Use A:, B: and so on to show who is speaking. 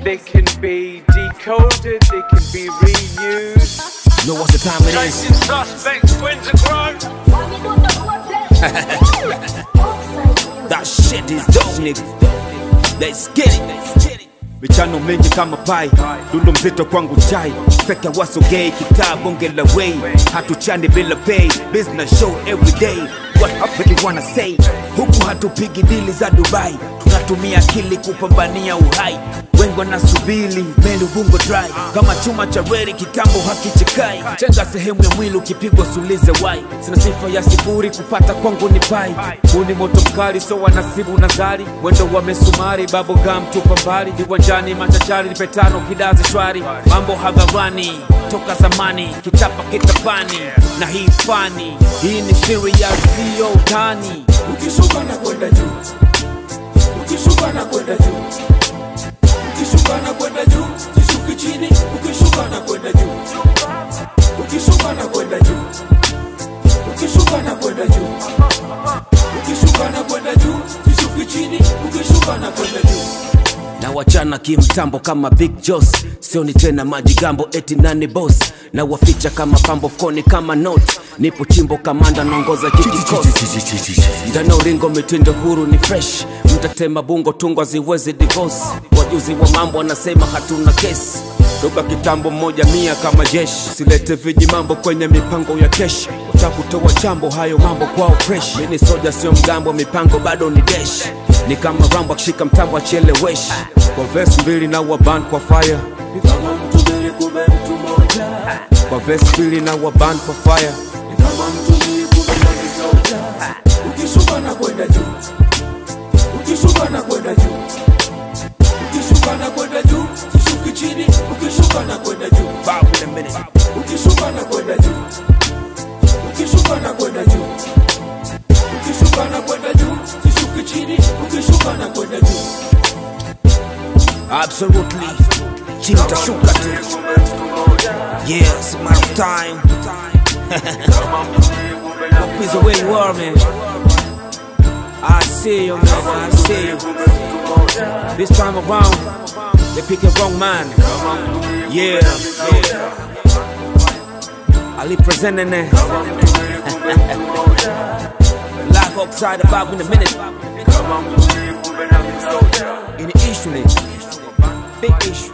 A: They can be decoded, they can be reused.
B: Know what the time it is?
A: Chasing suspects, twins are grown.
B: That shit is dope, nigga. Let's get it. Michano mengi kama pai, dundo mzito kwangu chai. Feka wasogei, kitaa bonge la way. Hatuchani bila pay, business show every day. What Africa wanna say? Huku hatupigi dili za Dubai. Tunatumia akili kupambania uhai. Wengo na subili, meli ubungo dry. Kama chuma cha reli kitambo hakichekai. Chenga sehemu ya mwili ukipigwa sulize wai. Sina sifa ya sifuri kupata kwangu ni pai. Huni moto mkali so wanasibu nazari. Wendo wa mesumari, babo gum tupa mbali. Diwanjani machachari, nipetano kidazi shwari. Mambo hadharani, toka zamani. Kitapa kitapani, na hii fani. Hii ni serious, sio utani.
C: Ukishuka na kwenda juu, ukishuka na kwenda juu, ukishuka na kwenda juu, sishuki chini. Ukishuka na kwenda juu, ukishuka na kwenda juu, ukishuka na kwenda juu, ukishuka na kwenda juu, sishuki chini. Ukishuka na kwenda juu.
B: Na wachana kimtambo kama Big Joss. Sioni tena majigambo eti nani boss. Na waficha kama pambo fkoni kama note. Nipo chimbo kamanda naongoza kikikosi. Ndana ulingo mitindo huru ni fresh. Mtatema bungo tungwa ziwezi divorce. Wajuzi wa mambo wanasema hatuna kesi. Toka kitambo 100 kama jeshi. Silete viji mambo kwenye mipango ya kesh. Utakutoa chambo hayo mambo kwao fresh. Mini soja sio mgambo, mipango bado ni dash. Ni kama Rambo akishika mtambo acheleweshi. Kwa verse 2 na waban kwa fire.
C: Ni kama mtu mbili kumbe mtu moja.
B: Kwa verse 2 na waban kwa fire.
C: Ni kama mtu mbili kumbe ni soja. Ukishuka na kwenda juu, ukishuka na kwenda juu, ukishuka na kwenda juu, sishuki chini. Ukishuka na kwenda juu,
B: Bob in a minute.
C: ukishuka na kwenda juu, ukishuka na kwenda juu, ukishuka na kwenda juu, sishuki chini. Ukishuka na kwenda juu.
B: Absolutely. Chini tashuka tu. Yeah, it's a matter of time. Hope is the way you are, man. I see you, man. I see you. This time around, they pick a wrong man. Yeah, yeah. Ali presenting it. Life upside about in a minute. In the issue, big issue.